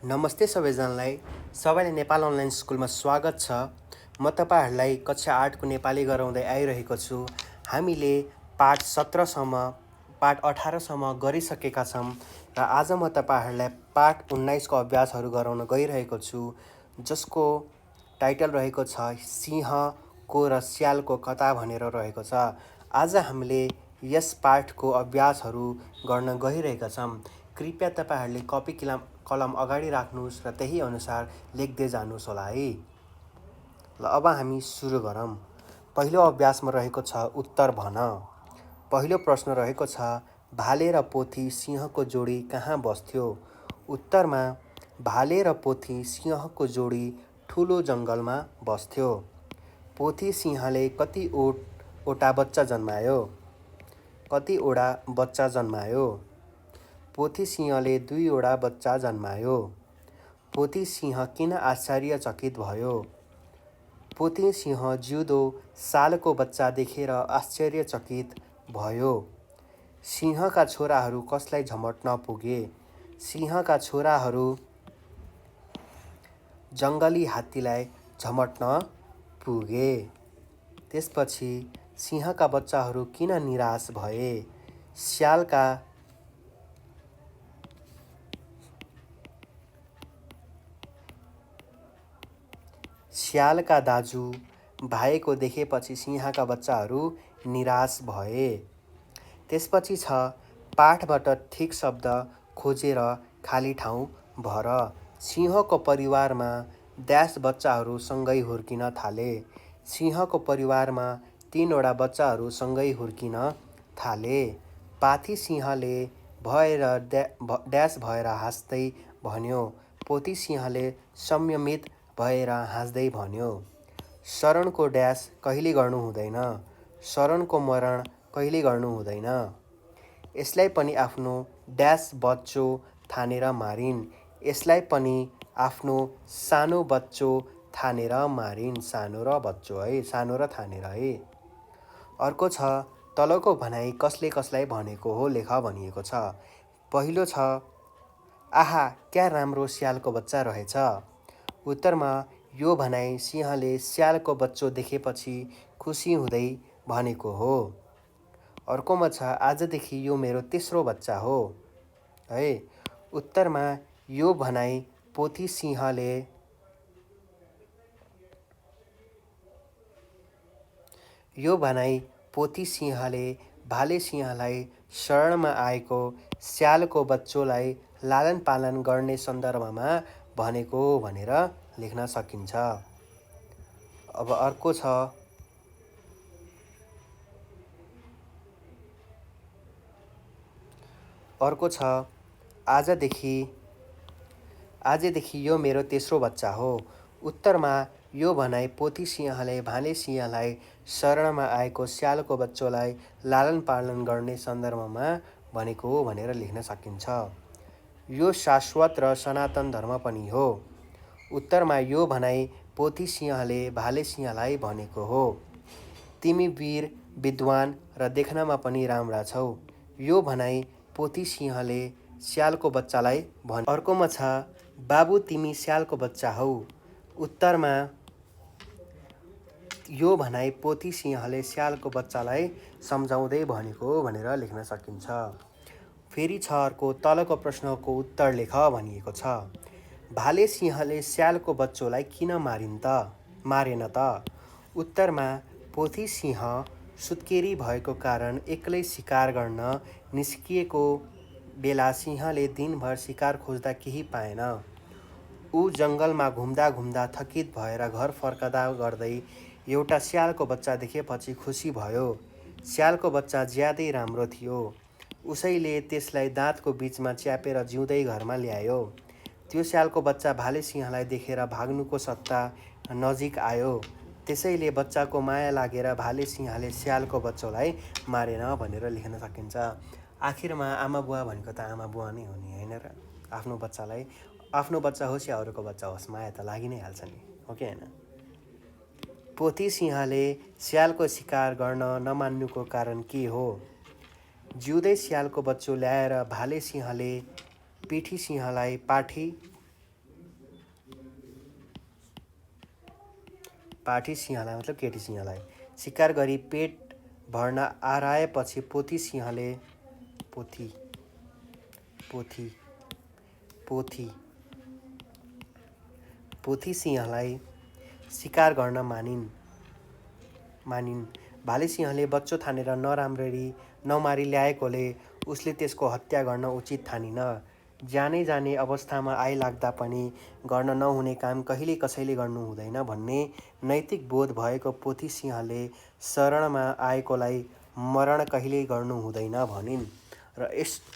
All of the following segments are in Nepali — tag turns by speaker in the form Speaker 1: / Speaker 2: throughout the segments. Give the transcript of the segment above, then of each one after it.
Speaker 1: नमस्ते सबैजनालाई। सबैलाई नेपाल अनलाइन स्कुलमा स्वागत छ। म तपाईँहरूलाई कक्षा 8को नेपाली गराउँदै आइरहेको छु। हामीले पाठ 17सम्म पाठ 18सम्म गरिसकेका छौँ र आज म तपाईँहरूलाई पाठ 19को अभ्यासहरू गराउन गइरहेको छु, जसको टाइटल रहेको छ सिंहको र स्यालको कथा भनेर रहेको छ। आज हामीले यस पाठको अभ्यासहरू गर्न गइरहेका छौँ। कृपया तपाईँहरूले कपी कलम अगाडि राख्नुहोस् र त्यही अनुसार लेख्दै जानुहोस् होला है। ल अब हामी सुरु गरौँ। पहिलो अभ्यासमा रहेको छ उत्तर भन। पहिलो प्रश्न रहेको छ भाले र पोथी सिंहको जोडी कहाँ बस्थ्यो? उत्तरमा भाले र पोथी सिंहको जोडी ठुलो जङ्गलमा बस्थ्यो। पोथी सिंहले कतिवटा बच्चा जन्मायो? कतिवटा बच्चा जन्मायो? पोथी सिंहले 2वटा बच्चा जन्मायो। पोथी सिंह किन आश्चर्यचकित भयो? पोथी सिंह जिउँदो सालको बच्चा देखेर आश्चर्यचकित भयो। सिंहका छोराहरू कसलाई झमट्न पुगे? सिंहका छोराहरू जङ्गली हात्तीलाई झमट्न पुगे। त्यसपछि सिंहका बच्चाहरू किन निराश भए? स्यालका दाजु भाइको देखेपछि सिंहका बच्चाहरू निराश भए। त्यसपछि छ पाठबाट ठिक शब्द खोजेर खाली ठाउँ भर। सिंहको परिवारमा ड्यास बच्चाहरू सँगै हुर्किन थाले। सिंहको परिवारमा 3वटा बच्चाहरू सँगै हुर्किन थाले। पाथी सिंहले भएर ड्यास भएर हाँस्दै भन्यो। पोथी सिंहले संयमित भएर हाँस्दै भन्यो। शरणको ड्यास कहिले गर्नु हुँदैन? शरणको मरण कहिले गर्नु हुँदैन? यसलाई पनि आफ्नो ड्यास बच्चो ठानेर मारिन्। यसलाई पनि आफ्नो सानो बच्चो ठानेर मारिन्। सानो र बच्चो है, सानो र ठानेर है। अर्को छ तलको भनाइ कसले कसलाई भनेको हो लेख भनिएको छ। पहिलो छ आहा क्या राम्रो स्यालको बच्चा रहेछ। उत्तरमा यो भनाइ सिंहले स्यालको बच्चो देखेपछि खुसी हुँदै भनेको हो। अर्कोमा छ आजदेखि यो मेरो तेस्रो बच्चा हो है। उत्तरमा यो भनाइ पोथी सिंहले भाले सिंहलाई शरणमा आएको स्यालको बच्चोलाई लालन पालन गर्ने सन्दर्भमा भनेको भनेर लेख्न सकिन्छ। अब अर्को छ आजदेखि यो मेरो तेस्रो बच्चा हो। उत्तरमा यो भनाइ पोथी सिंहले भाले सिंहलाई शरणमा आएको स्यालको बच्चोलाई लालन पालन गर्ने सन्दर्भमा भनेको हो भनेर लेख्न सकिन्छ। यो शाश्वत र सनातन धर्म पनि हो। उत्तरमा यो भनाइ पोथी सिंहले भाले सिंहलाई भनेको हो। तिमी वीर विद्वान र देख्नमा पनि राम्रा छौ। यो भनाइ पोथी सिंहले स्यालको बच्चालाई भने। अर्कोमा छ बाबु तिमी स्यालको बच्चा हौ। उत्तरमा यो भनाइ पोथी सिंहले स्यालको बच्चालाई सम्झाउँदै भनेको हो भनेर लेख्न सकिन्छ। फेरि छ अर्को तलको प्रश्नको उत्तर लेख भनिएको छ। भाले सिंहले स्यालको बच्चोलाई किन मारेन त? उत्तरमा पोथी सिंह सुत्केरी भएको कारण एक्लै शिकार गर्न निस्किएको बेला सिंहले दिनभर शिकार खोज्दा केही पाएन। ऊ जङ्गलमा घुम्दा घुम्दा थकित भएर घर फर्कदा गर्दै एउटा स्यालको बच्चा देखेपछि खुसी भयो। स्यालको बच्चा ज्यादै राम्रो थियो। उसैले त्यसलाई दाँतको बिचमा च्यापेर जिउँदै घरमा ल्यायो। त्यो स्यालको बच्चा भाले सिंहलाई देखेर भाग्नुको सट्टा नजिक आयो। त्यसैले बच्चाको माया लागेर भाले सिंहले स्यालको बच्चोलाई मारेन भनेर लेख्न सकिन्छ। आखिरमा आमा बुवा भनेको त आमा बुवा नै हो नि, होइन र? आफ्नो बच्चा होस् या अरूको बच्चा होस्, माया त लागि नै हाल्छ नि, हो कि होइन? पोथी सिंहले स्यालको शिकार गर्न नमान्नुको कारण के हो? जिउँदै स्यालको बच्चो ल्याएर भाले सिंहले पिठी सिंहलाई पाठी सिंहलाई मतलब केटी सिंहलाई शिकार गरी पेट भर्न आराएपछि पोथी सिंहले पोथी पोथी पोथी पोथी सिंहलाई शिकार गर्न मानिन्। भाले सिंहले बच्चो ठानेर नराम्ररी नमारी ल्याएकोले उसले त्यसको हत्या गर्न उचित ठानिन। जाने अवस्थामा आइलाग्दा पनि गर्न नहुने काम कहिले कसैले गर्नु हुँदैन भन्ने नैतिक बोध भएको पोथी सिंहले शरणमा आएकोलाई मरण कहिल्यै गर्नु हुँदैन भनिन्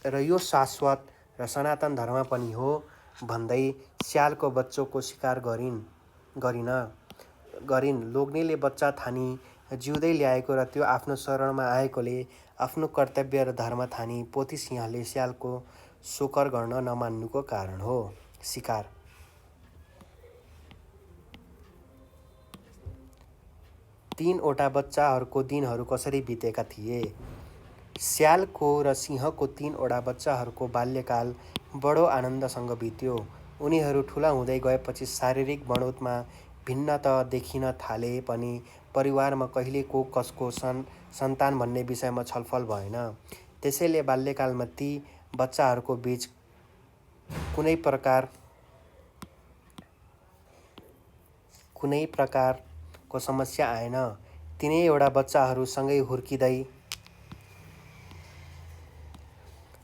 Speaker 1: र यो शाश्वत र सनातन धर्म पनि हो भन्दै स्यालको बच्चोको शिकार गरिन्। लोग्नेले बच्चा ठानी जिउँदै ल्याएको र त्यो आफ्नो शरणमा आएकोले आफ्नो कर्तव्य र धर्म ठानी पोथी सिंहले स्यालको शोकर गर्न नमान्नुको कारण हो। शिकार 3वटा बच्चाहरूको दिनहरू कसरी बितेका थिए। स्यालको र सिंहको 3वटा बच्चाहरूको बाल्यकाल बडो आनन्दसँग बित्यो। उनीहरू ठुला हुँदै गएपछि शारीरिक बढोतमा भिन्नता देखिन थाले पनि परिवारमा कहिले को कसको सन्तान भन्ने विषयमा छलफल भएन। त्यसैले बाल्यकालमा ती बच्चाहरूको बीच कुनै प्रकारको समस्या आएन। तिनैवटा बच्चाहरू सँगै हुर्किँदै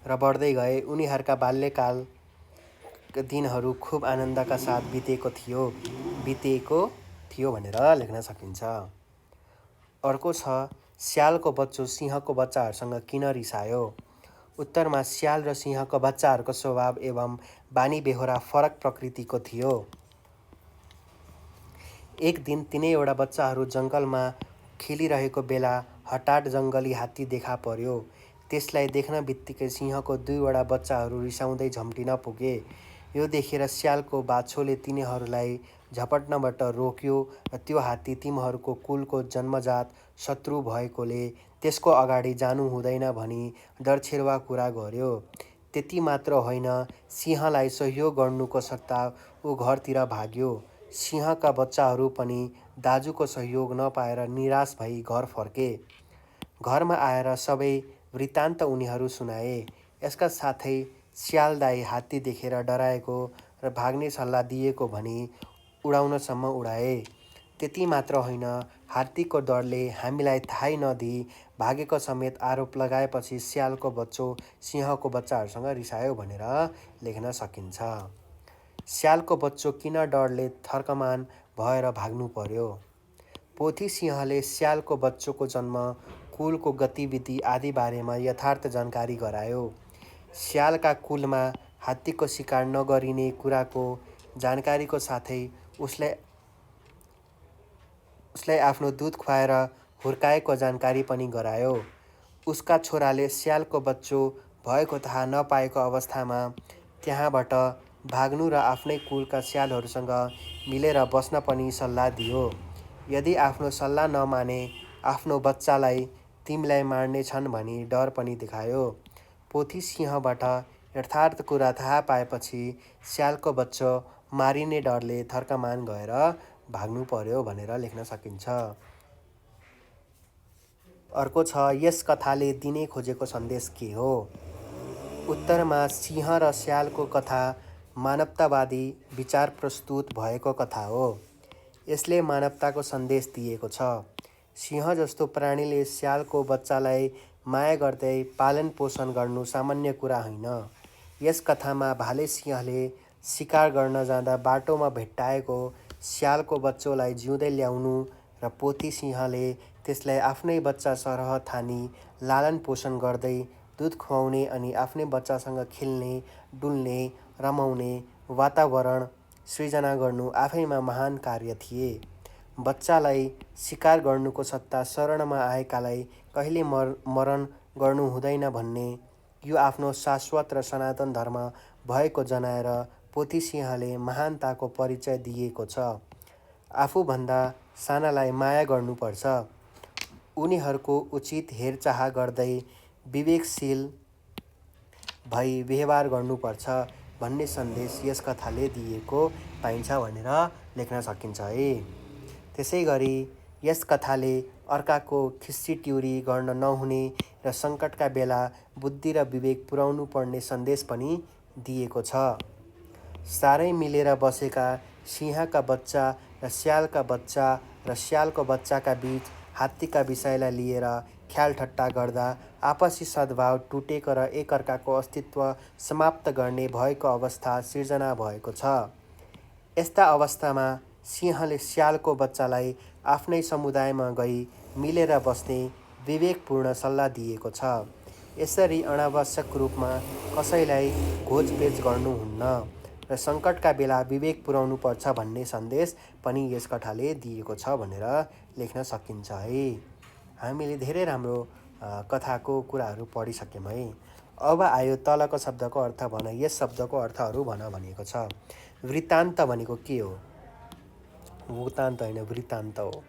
Speaker 1: र बढ्दै गए। उनीहरूका बाल्यकाल दिनहरू खुब आनन्दका साथ बितेको थियो भनेर लेख्न सकिन्छ। अर्को छ स्यालको बच्चो सिंहको बच्चाहरूसँग किन रिसायो। उत्तरमा स्याल र सिंहको बच्चाहरूको स्वभाव एवं बानी बेहोरा फरक प्रकृतिको थियो। एक दिन तिनैवटा बच्चाहरू जङ्गलमा खेलिरहेको बेला हठात जङ्गली हात्ती देखा पर्यो। त्यसलाई देख्न बित्तिकै सिंहको 2वटा बच्चाहरू रिसाउँदै झम्टिन पुगे। यो देखेर स्यालको बाछोले तिनीहरूलाई झपट्नबाट रोक्यो र त्यो हात्ती तिमीहरूको कुलको जन्मजात शत्रु भएकोले त्यसको अगाडि जानु हुँदैन भनी डरछेरुवा कुरा गर्यो। त्यति मात्र होइन, सिंहलाई सहयोग गर्नुको सट्टा ऊ घरतिर भाग्यो। सिंहका बच्चाहरू पनि दाजुको सहयोग नपाएर निराश भई घर फर्के। घरमा आएर सबै वृत्तान्त उनीहरू सुनाए। यसका साथै स्याल दाइ हात्ती देखेर डराएको र भाग्ने सल्लाह दिएको भनी उडाउनसम्म उडाए। त्यति मात्र होइन, हात्तीको डरले हामीलाई थाहै नदिई भागेको समेत आरोप लगाएपछि स्यालको बच्चो सिंहको बच्चाहरूसँग रिसायो भनेर लेख्न सकिन्छ। स्यालको बच्चो किन डरले थर्कमान भएर भाग्नु पर्यो। पोथी सिंहले स्यालको बच्चोको जन्म, कुलको गतिविधि आदि बारेमा यथार्थ जानकारी गरायो। स्यालका कुलमा हात्तीको शिकार नगरिने कुराको जानकारीको साथै उसलाई आफ्नो दुध खुवाएर हुर्काएको जानकारी पनि गरायो। उसका छोराले स्यालको बच्चो भएको थाहा नपाएको अवस्थामा त्यहाँबाट भाग्नु र आफ्नै कुलका स्यालहरूसँग मिलेर बस्न पनि सल्लाह दियो। यदि आफ्नो सल्लाह नमाने आफ्नो बच्चालाई तिमीलाई मार्ने छन् भनी डर पनि देखायो। पोथी सिंहबाट यथार्थ कुरा थाहा पाएपछि स्यालको बच्चो मारिने डरले थर्कमान गएर भाग्नु पर्यो भनेर लेख्न सकिन्छ। अर्को छ यस कथाले दिने खोजेको सन्देश के हो। उत्तरमा सिंह र स्यालको कथा मानवतावादी विचार प्रस्तुत भएको कथा हो। यसले मानवताको सन्देश दिएको छ। सिंह जस्तो प्राणीले स्यालको बच्चालाई माया गर्दै पालन पोषण गर्नु सामान्य कुरा होइन। यस कथामा भाले सिंहले शिकार गर्न जाँदा बाटोमा भेट्टाएको स्यालको बच्चोलाई जिउँदै ल्याउनु र पोथी सिंहले त्यसलाई आफ्नै बच्चा सरह ठानी लालन पोषण गर्दै दुध खुवाउने अनि आफ्नै बच्चासँग खेल्ने, डुल्ने, रमाउने वातावरण सृजना गर्नु आफैमा महान कार्य थिए। बच्चालाई शिकार गर्नुको सट्टा शरणमा आएकालाई कहिले मरण गर्नु हुँदैन भन्ने यो आफ्नो शाश्वत र सनातन धर्म भएको जनाएर पोथी सिंहले महानताको परिचय दिएको छ। आफूभन्दा सानालाई माया गर्नुपर्छ, उनीहरूको उचित हेरचाह गर्दै विवेकशील भई व्यवहार गर्नुपर्छ भन्ने सन्देश यस कथाले दिएको पाइन्छ भनेर लेख्न सकिन्छ है। त्यसै गरी यस कथाले अर्काको खिस्सीट्युरी गर्न नहुने र सङ्कटका बेला बुद्धि र विवेक पुर्याउनु पर्ने सन्देश पनि दिएको छ। साह्रै मिलेर बसेका सिंहका बच्चा र स्यालको बच्चाका बीच हात्तीका विषयलाई लिएर ख्यालठट्टा गर्दा आपसी सद्भाव टुटेको र एकअर्काको अस्तित्व समाप्त गर्ने भएको अवस्था सिर्जना भएको छ। यस्ता अवस्थामा सिंहले स्यालको बच्चालाई आफ्नै समुदायमा गई मिलेर बस्ने विवेकपूर्ण सल्लाह दिएको छ। यसरी अनावश्यक रूपमा कसैलाई घोचपेच गर्नुहुन्न र सङ्कटका बेला विवेक पुर्याउनु पर्छ भन्ने सन्देश पनि यस कथाले दिएको छ भनेर लेख्न सकिन्छ है। हामीले धेरै राम्रो कथाको कुराहरू पढिसक्यौँ है। अब आयो तलको शब्दको अर्थ भन, यस शब्दको अर्थहरू भन भनिएको छ। वृत्तान्त भनेको के हो? वृत्तान्त होइन, वृत्तान्त हो।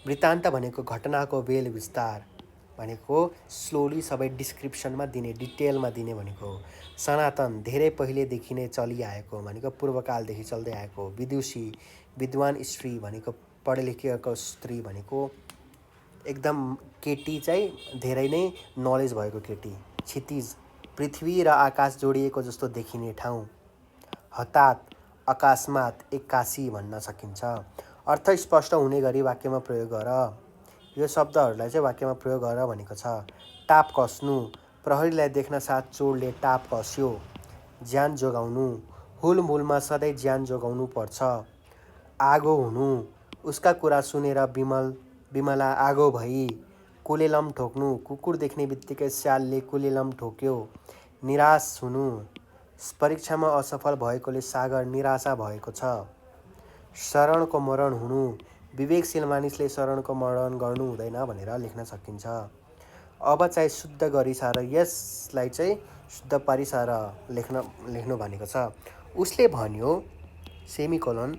Speaker 1: वृत्तान्त भनेको घटनाको बेल विस्तार भनेको स्लोली सबै डिस्क्रिप्सनमा दिने, डिटेलमा दिने भनेको हो। सनातन धेरै पहिलेदेखि नै चलिआएको भनेको पूर्वकालदेखि चल्दै आएको हो। विदुषी विद्वान स्त्री भनेको पढे लेखेको स्त्री भनेको एकदम केटी चाहिँ धेरै नै नलेज भएको केटी। क्षितिज पृथ्वी र आकाश जोडिएको जस्तो देखिने ठाउँ। हठात अकस्मात एक्कासी भन्न सकिन्छ। अर्थ स्पष्ट हुने गरी वाक्यमा प्रयोग गर। यो शब्दहरूलाई चाहिँ वाक्यमा प्रयोग गर भनेको छ। टाप कस्नु, प्रहरीलाई देख्न साथ चोरले टाप कस्यो। ज्यान जोगाउनु, हुलमुलमा सधैँ ज्यान जोगाउनु पर्छ। आगो हुनु, उसका कुरा सुनेर बिमला आगो भई। कुलेलम ठोक्नु, कुकुर देख्ने बित्तिकै स्यालले कुलेलम ठोक्यो। निराश हुनु, परीक्षामा असफल भएकोले सागर निराशा भएको छ। शरणको मरण हुनु, विवेकशील मानिसले शरणको मरण गर्नु हुँदैन भनेर लेख्न सकिन्छ। अब चाहिँ शुद्ध गरिस र यसलाई चाहिँ शुद्ध पारिस र लेख्नु भनेको छ। उसले भन्यो सेमिकोलन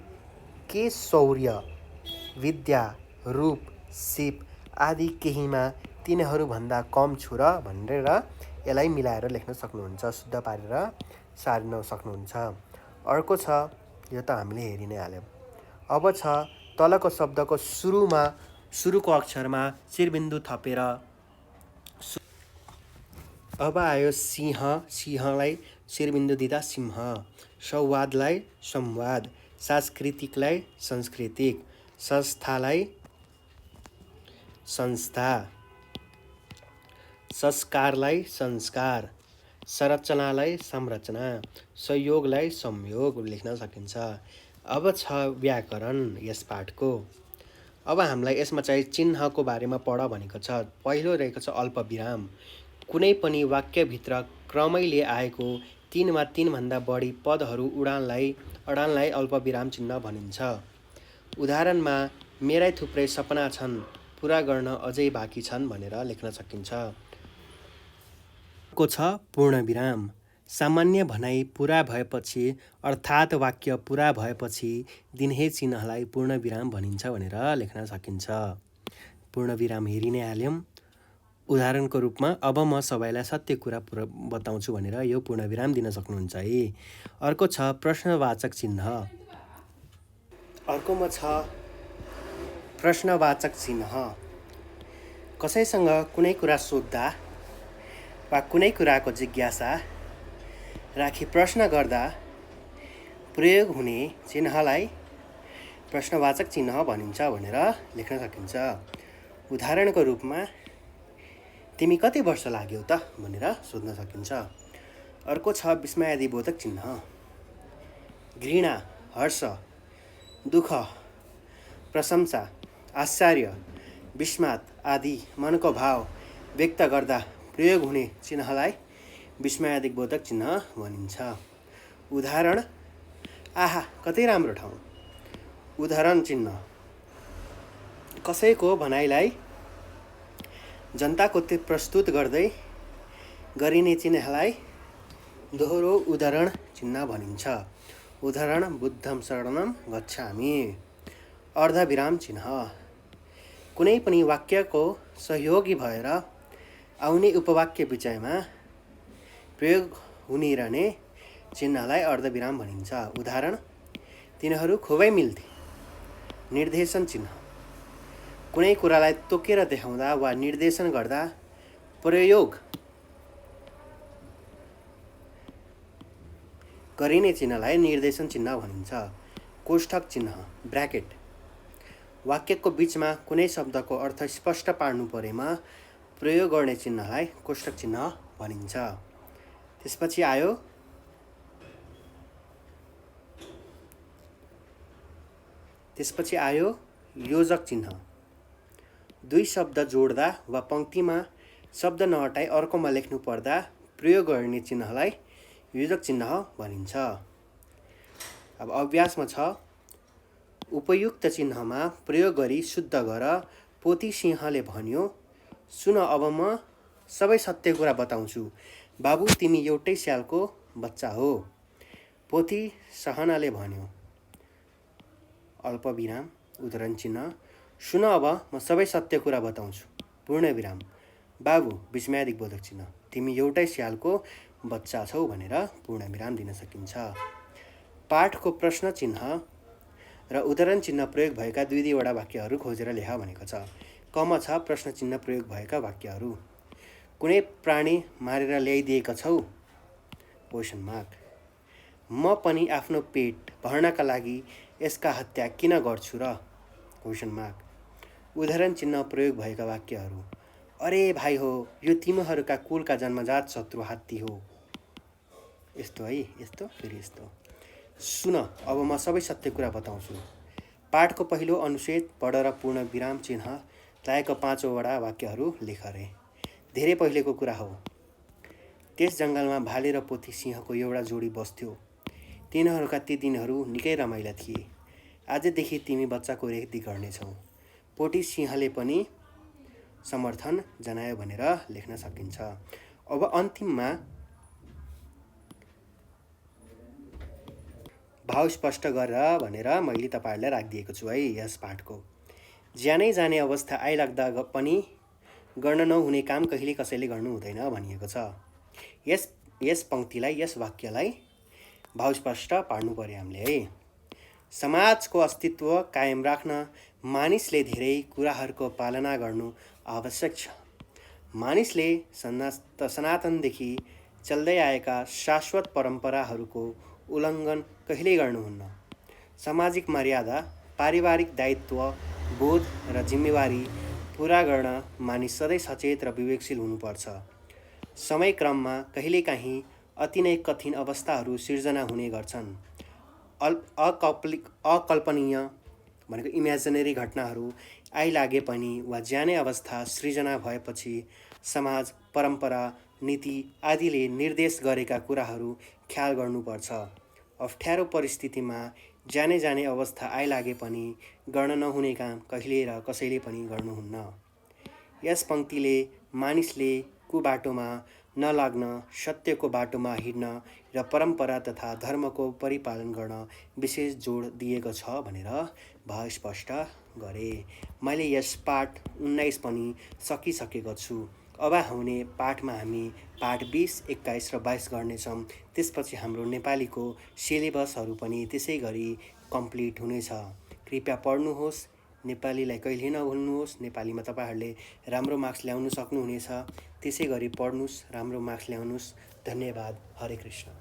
Speaker 1: के शौर्य, विद्या, रूप, सिप आदि केहीमा तिनीहरूभन्दा कम छु र भनेर यसलाई मिलाएर लेख्न सक्नुहुन्छ, शुद्ध पारेर सार्न सक्नुहुन्छ। अर्को छ, यो त हामीले हेरि नै हाल्यौँ। अब छ तलको शब्दको सुरुको अक्षरमा शिरबिन्दु थपेर। अब आयो सिंह, सिंहलाई शिरबिन्दु दिँदा सिंह। संवादलाई संवाद, सांस्कृतिकलाई सांस्कृतिक, संस्थालाई संस्था, संस्कारलाई संस्कार, संरचनालाई संरचना, संयोगलाई संयोग लेख्न सकिन्छ। अब छ व्याकरण यस पाठको। अब हामीलाई यसमा चाहिँ चिन्हको बारेमा पढ भनेको छ। पहिलो रहेको छ अल्पविराम। कुनै पनि वाक्यभित्र क्रमैले आएको 3 वा 3 भन्दा बढी पदहरू अडानलाई अल्पविराम चिन्ह भनिन्छ। उदाहरणमा मेरै थुप्रै सपना छन्, पुरा गर्न अझै बाँकी छन् भनेर लेख्न सकिन्छ। को छ पूर्णविराम। सामान्य भनाइ पुरा भएपछि अर्थात् वाक्य पुरा भएपछि दिने चिन्हलाई पूर्णविराम भनिन्छ भनेर लेख्न सकिन्छ। पूर्णविराम हेरि नै हाल्यौँ। उदाहरणको रूपमा अब म सबैलाई सत्य कुरा बताउँछु भनेर यो पूर्णविराम दिन सक्नुहुन्छ है। अर्को छ प्रश्नवाचक चिन्ह। अर्कोमा छ प्रश्नवाचक चिन्ह। कसैसँग कुनै कुरा सोध्दा वा कुनै कुराको जिज्ञासा राखी प्रश्न गर्दा प्रयोग हुने चिन्हलाई प्रश्नवाचक चिन्ह भनिन्छ भनेर लेख्न सकिन्छ। उदाहरणको रूपमा तिमी कति वर्ष लाग्यौ त भनेर सोध्न सकिन्छ। अर्को छ विस्मयादिबोधक चिन्ह। घृणा, हर्ष, दुःख, प्रशंसा, आश्चर्य, विस्मात आदि मनको भाव व्यक्त गर्दा प्रयोग हुने चिन्हलाई विस्मयादिबोधक चिन्ह भनिन्छ। उदाहरण आहा कति राम्रो ठाउँ। उदाहरण चिन्ह। कसैको भनाइलाई जनताको प्रस्तुत गर्दै गरिने चिन्हलाई दोहोरो उदाहरण चिन्ह भनिन्छ। उदाहरण बुद्धं शरणं गच्छामि। अर्धविराम चिन्ह। कुनै पनि वाक्यको सहयोगी भएर आउने उपवाक्य विषयमा प्रयोग हुने चिन्हलाई अर्धविराम भनिन्छ। उदाहरण तिनीहरू खुबै मिल्थे। निर्देशन चिन्ह कुनै कुरालाई तोकेर देखाउँदा वा निर्देशन गर्दा प्रयोग गरिने चिन्हलाई निर्देशन चिन्ह भनिन्छ। कोष्ठक चिन्ह ब्र्याकेट वाक्यको बिचमा कुनै शब्दको अर्थ स्पष्ट पार्नु परेमा प्रयोग गर्ने चिन्हलाई कोष्ठक चिन्ह भनिन्छ। त्यसपछि आयो योजक चिन्ह। दुई शब्द जोड्दा वा पंक्तिमा शब्द नहटाई अर्कोमा लेख्नु पर्दा प्रयोग गर्ने चिन्हलाई योजक चिन्ह भनिन्छ। अब अभ्यासमा छ, उपयुक्त चिन्हमा प्रयोग गरी शुद्ध गर। पोथी सिंहले भन्यो, सुन अब म सबै सत्य कुरा बताउँछु। बाबु तिमी एउटै स्यालको बच्चा हो। पोथी सहनाले भन्यो, अल्पविराम उद्धरण चिन्ह, सुन अब म सबै सत्य कुरा बताउँछु पूर्णविराम। बाबु विस्मयादिक बोधक चिन्ह, तिमी एउटै स्यालको बच्चा छौ भनेर पूर्णविराम दिन सकिन्छ। पाठको प्रश्न चिन्ह र उद्धरण चिन्ह प्रयोग भएका दुईवटा वाक्यहरू खोजेर लेख भनेको छ। कमा छ प्रश्न चिन्ह प्रयोग भएका वाक्यहरू। कुनै प्राणी मारेर ल्याइदिएका छौ? Question mark. म पनि आफ्नो पेट भर्नका लागि यसका हत्या किन गर्छु र? Question mark. उदाहरण चिन्ह प्रयोग भएका वाक्यहरू। अरे भाइ हो, यो तिमीहरूका कुलका जन्मजात शत्रु हात्ती हो। यस्तो है, यस्तो फेरि यस्तो। सुन अब म सबै सत्य कुरा बताउँछु। पाठको पहिलो अनुच्छेद पढ र पूर्ण विराम चिन्ह लागेको 5वटा वाक्यहरू लेख रे। धेरै पहिलेको कुरा हो। त्यस जङ्गलमा भाले र पोथी सिंहको एउटा जोडी बस्थ्यो। तिनीहरूका ती दिनहरू निकै रमाइला थिए। आजदेखि तिमी बच्चाको रेखदेख गर्नेछौ। पोथी सिंहले पनि समर्थन जनायो भनेर लेख्न सकिन्छ। अब अन्तिममा भाव स्पष्ट गर भनेर मैले तपाईहरुलाई राखिदिएको छु है यस पाठको। ज्यानै जाने अवस्था आइलाग्दा पनि गर्न नहुने काम कहिले कसैले गर्नु हुँदैन भनिएको छ। यस पंक्तिलाई, यस वाक्यलाई भाव स्पष्ट पार्नु पर्यो हामीले है। समाजको अस्तित्व कायम राख्न मानिसले धेरै कुराहरूको पालना गर्नु आवश्यक छ। मानिसले सनातनदेखि चल्दै आएका शाश्वत परम्पराहरूको उल्लङ्घन कहिल्यै गर्नुहुन्न। सामाजिक मर्यादा, पारिवारिक दायित्व बोध र जिम्मेवारी पुरा गर्न मानिस सधैँ सचेत र विवेकशील हुनुपर्छ। समयक्रममा कहिलेकाहीँ अति नै कठिन अवस्थाहरू सिर्जना हुने गर्छन्। अकल्पनीय भनेको इमेजिनरी घटनाहरू आइलागे पनि वा ज्यानै अवस्था सृजना भएपछि समाज, परम्परा, नीति आदिले निर्देश गरेका कुराहरू ख्याल गर्नुपर्छ। अप्ठ्यारो परिस्थितिमा जाने जाने अवस्था आइलागे पनि गर्न नहुने काम कहिले र कसैले पनि गर्नुहुन्न। यस पंक्तिले मानिसले कुबाटोमा नलाग्न, सत्यको बाटोमा हिँड्न र परम्परा तथा धर्मको परिपालन गर्न विशेष जोड दिएको छ भनेर भाव स्पष्ट गरे। मैले यस पाठ 19 पनि सकिसकेको छु। अब आउने पाठमा हामी पाठ 20, 21 र 22 गर्नेछौँ। त्यसपछि हाम्रो नेपालीको सिलेबसहरू पनि त्यसै गरी कम्प्लिट हुनेछ। कृपया पढ्नुहोस्, नेपालीलाई कहिले नभुल्नुहोस्। नेपालीमा तपाईहरूले राम्रो मार्क्स ल्याउन सक्नुहुनेछ। त्यसै गरी पढ्नुहोस्, राम्रो मार्क्स ल्याउनुहोस्। धन्यवाद। हरे कृष्ण।